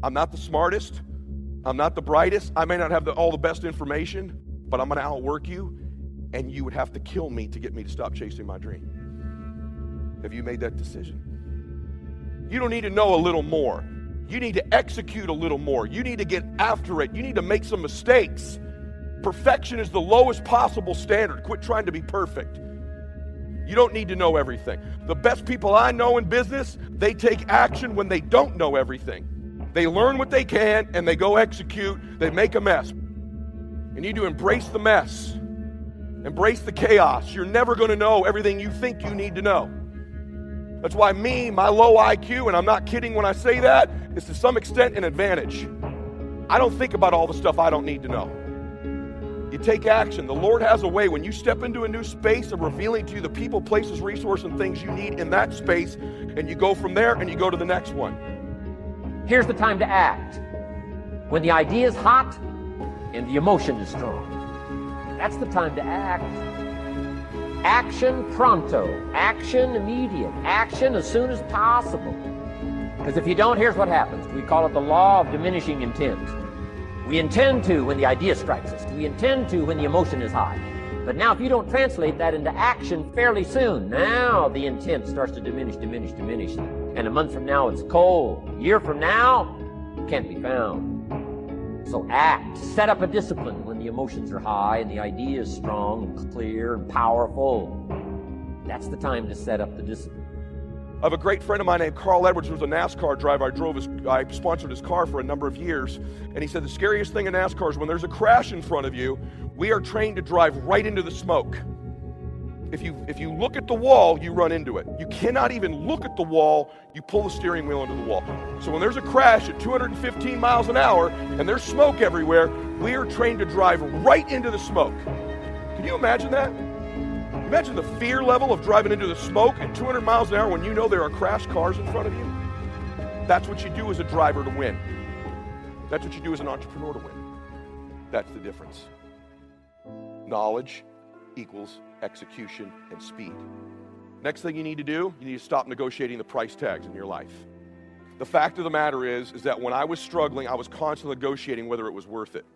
I'm not the smartest. I'm not the brightest. I may not have all the best information, but I'm going to outwork you, and you would have to kill me to get me to stop chasing my dream. Have you made that decision? You don't need to know a little more. You need to execute a little more. You need to get after it. You need to make some mistakes. Perfection is the lowest possible standard. Quit trying to be perfect. You don't need to know everything. The best people I know in business, they take action when they don't know everything. They learn what they can and they go execute. They make a mess. You need to embrace the mess. Embrace the chaos. You're never going to know everything you think you need to know. That's why my low IQ, and I'm not kidding when I say that, is to some extent an advantage. I don't think about all the stuff I don't need to know. You take action. The Lord has a way when you step into a new space of revealing to you the people, places, resources, and things you need in that space, and you go from there and you go to the next one. Here's the time to act. When the idea is hot and the emotion is strong. That's the time to act. Action pronto. Action immediate. Action as soon as possible. Because if you don't, here's what happens. We call it the law of diminishing intent. We intend to when the idea strikes us. We intend to when the emotion is high. But now if you don't translate that into action fairly soon, now the intent starts to diminish. And a month from now it's cold. A year from now, it can't be found. So act. Set up a discipline when the emotions are high and the idea is strong and clear and powerful. That's the time to set up the discipline. I have a great friend of mine named Carl Edwards, who was a NASCAR driver. I sponsored his car for a number of years. And he said the scariest thing in NASCAR is when there's a crash in front of you, we are trained to drive right into the smoke. If you look at the wall, you run into it. You cannot even look at the wall, you pull the steering wheel into the wall. So when there's a crash at 215 miles an hour and there's smoke everywhere, we are trained to drive right into the smoke. Can you imagine that? Imagine the fear level of driving into the smoke at 200 miles an hour when you know there are crashed cars in front of you. That's what you do as a driver to win. That's what you do as an entrepreneur to win. That's the difference. Knowledge equals execution and speed. Next thing you need to do, you need to stop negotiating the price tags in your life. The fact of the matter is that when I was struggling, I was constantly negotiating whether it was worth it.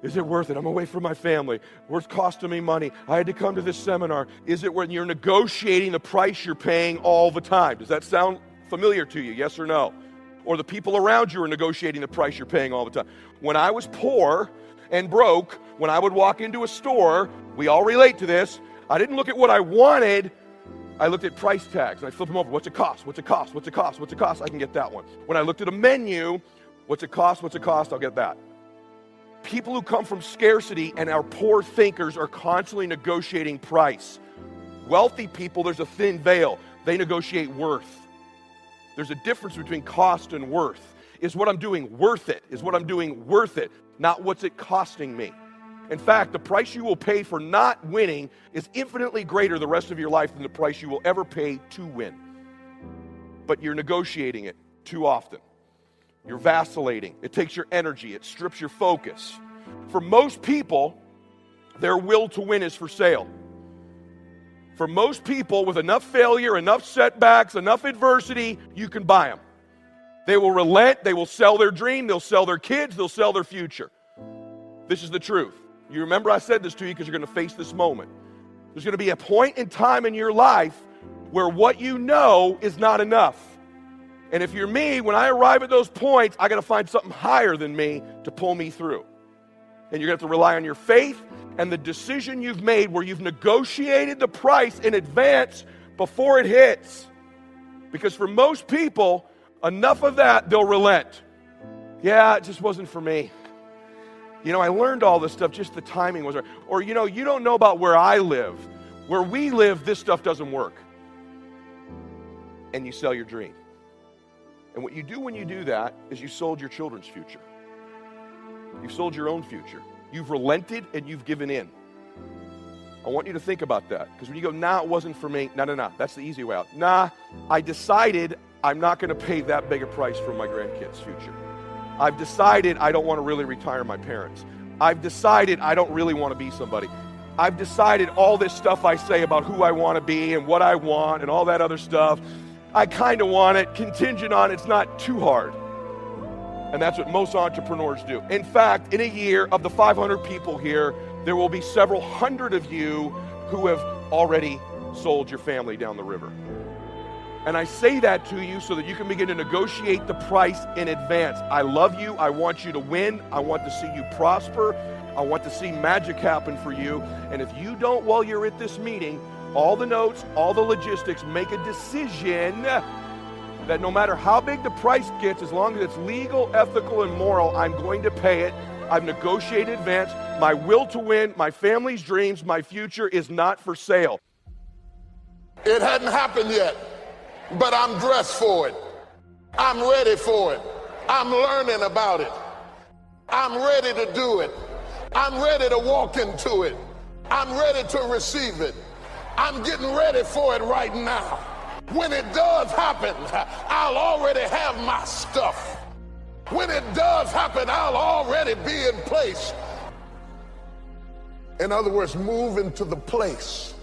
Is it worth it? I'm away from my family. It's costing me money. I had to come to this seminar. Is it when you're negotiating the price you're paying all the time? Does that sound familiar to you? Yes or no? Or the people around you are negotiating the price you're paying all the time. When I was poor and broke, when I would walk into a store, we all relate to this, I didn't look at what I wanted, I looked at price tags, and I flipped them over. What's it cost? What's it cost? What's it cost? What's it cost? I can get that one. When I looked at a menu, what's it cost? What's it cost? I'll get that. People who come from scarcity and are poor thinkers are constantly negotiating price. Wealthy people, there's a thin veil. They negotiate worth. There's a difference between cost and worth. Is what I'm doing worth it? Is what I'm doing worth it? Not what's it costing me. In fact, the price you will pay for not winning is infinitely greater the rest of your life than the price you will ever pay to win. But you're negotiating it too often. You're vacillating. It takes your energy. It strips your focus. For most people, their will to win is for sale. For most people, with enough failure, enough setbacks, enough adversity, you can buy them. They will relent. They will sell their dream. They'll sell their kids. They'll sell their future. This is the truth. You remember I said this to you because you're going to face this moment. There's going to be a point in time in your life where what you know is not enough. And if you're me, when I arrive at those points, I got to find something higher than me to pull me through. And you're going to have to rely on your faith and the decision you've made where you've negotiated the price in advance before it hits. Because for most people, enough of that, they'll relent. Yeah, it just wasn't for me. You know, I learned all this stuff, just the timing was right. Or, you know, you don't know about where I live. Where we live, this stuff doesn't work. And you sell your dream. And what you do when you do that is you sold your children's future. You've sold your own future. You've relented and you've given in. I want you to think about that. Because when you go, nah, it wasn't for me. No. That's the easy way out. Nah, I decided I'm not going to pay that big a price for my grandkids' future. I've decided I don't want to really retire my parents. I've decided I don't really want to be somebody. I've decided all this stuff I say about who I want to be and what I want and all that other stuff, I kind of want it, contingent on it's not too hard. And that's what most entrepreneurs do. In fact, in a year, of the 500 people here, there will be several hundred of you who have already sold your family down the river. And I say that to you so that you can begin to negotiate the price in advance. I love you. I want you to win. I want to see you prosper. I want to see magic happen for you. And if you don't, while you're at this meeting, all the notes, all the logistics, make a decision that no matter how big the price gets, as long as it's legal, ethical, and moral, I'm going to pay it. I've negotiated in advance. My will to win, my family's dreams, my future is not for sale. It hadn't happened yet, but I'm dressed for it. I'm ready for it. I'm learning about it. I'm ready to do it. I'm ready to walk into it. I'm ready to receive it. I'm getting ready for it right now. When it does happen, I'll already have my stuff. When it does happen, I'll already be in place. In other words, move into the place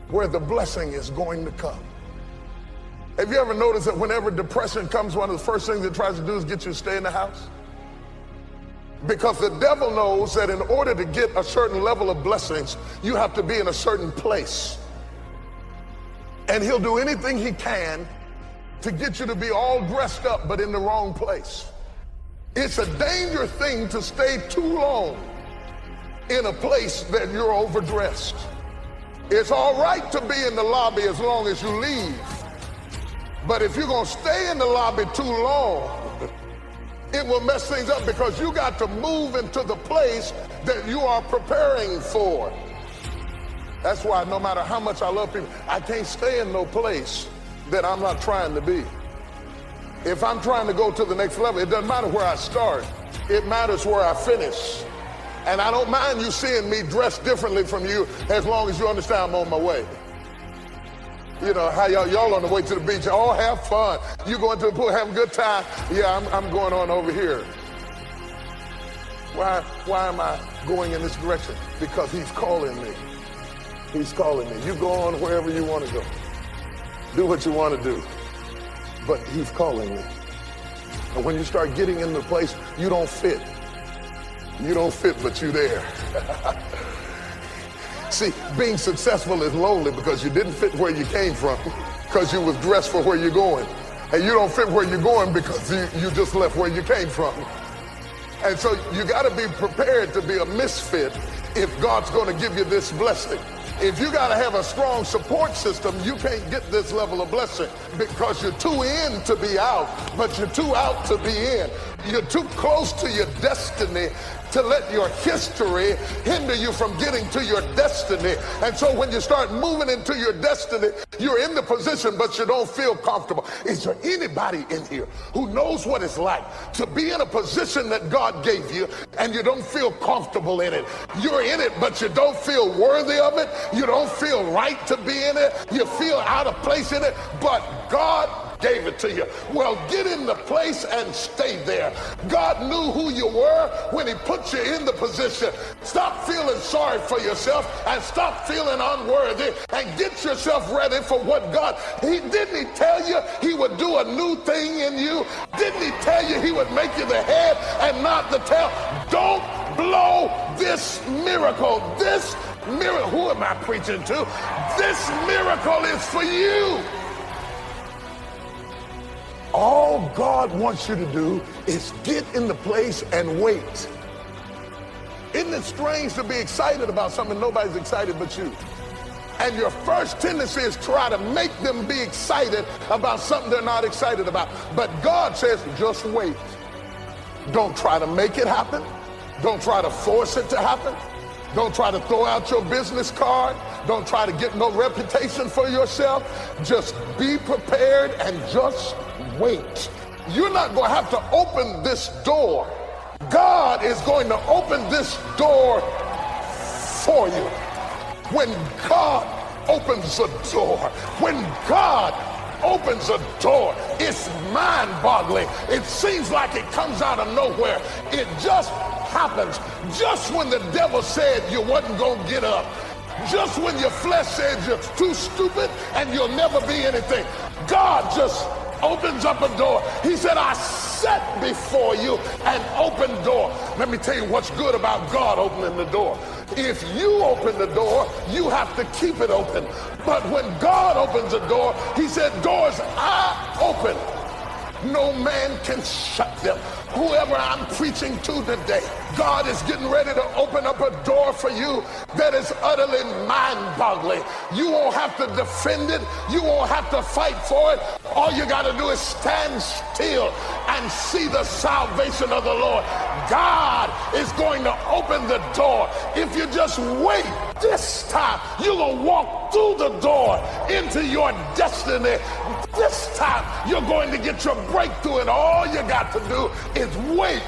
where the blessing is going to come. Have you ever noticed that whenever depression comes, one of the first things it tries to do is get you to stay in the house? Because the devil knows that in order to get a certain level of blessings, you have to be in a certain place. And he'll do anything he can to get you to be all dressed up, but in the wrong place. It's a dangerous thing to stay too long in a place that you're overdressed. It's all right to be in the lobby as long as you leave. But if you're going to stay in the lobby too long, it will mess things up, because you got to move into the place that you are preparing for. That's why no matter how much I love people, I can't stay in no place that I'm not trying to be. If I'm trying to go to the next level, it doesn't matter where I start. It matters where I finish. And I don't mind you seeing me dressed differently from you as long as you understand I'm on my way. You know, how y'all on the way to the beach, oh, have fun. You going to the pool, have a good time. Yeah, I'm going on over here. Why am I going in this direction? Because he's calling me. He's calling me. You go on wherever you want to go. Do what you want to do. But he's calling me. And when you start getting in the place, you don't fit. You don't fit, but you're there. See, being successful is lonely because you didn't fit where you came from, because you was dressed for where you're going. And you don't fit where you're going because you just left where you came from. And so you got to be prepared to be a misfit if God's going to give you this blessing. If you got to have a strong support system, you can't get this level of blessing because you're too in to be out, but you're too out to be in. You're too close to your destiny to let your history hinder you from getting to your destiny. And so when you start moving into your destiny, you're in the position, but you don't feel comfortable. Is there anybody in here who knows what it's like to be in a position that God gave you and you don't feel comfortable in it? You're in it, but you don't feel worthy of it. You don't feel right to be in it. You feel out of place in it, but God gave it to you. Well, get in the place and stay there. God knew who you were when he put you in the position. Stop feeling sorry for yourself and stop feeling unworthy and get yourself ready for what God, didn't he tell you he would do a new thing in you? Didn't he tell you he would make you the head and not the tail? Don't blow this miracle. This miracle, who am I preaching to? This miracle is for you. All God wants you to do is get in the place and wait. Isn't it strange to be excited about something nobody's excited but you? And your first tendency is try to make them be excited about something they're not excited about. But God says, just wait. Don't try to make it happen. Don't try to force it to happen. Don't try to throw out your business card. Don't try to get no reputation for yourself. Just be prepared and just wait. You're not going to have to open this door. God is going to open this door for you. When God opens a door, when God opens a door, it's mind-boggling. It seems like it comes out of nowhere. It just happens. Just when the devil said you wasn't going to get up. Just when your flesh said you're too stupid and you'll never be anything. God just opens up a door. He said, I set before you an open door. Let me tell you what's good about God opening the door. If you open the door, you have to keep it open. But when God opens a door, he said, doors are open. No man can shut them. Whoever I'm preaching to today, God is getting ready to open up a door for you that is utterly mind-boggling. You won't have to defend it. You won't have to fight for it. All you got to do is stand still and see the salvation of the Lord. God is going to open the door. If you just wait, this time you're going to walk through the door into your destiny. This time you're going to get your breakthrough, and all you got to do is wait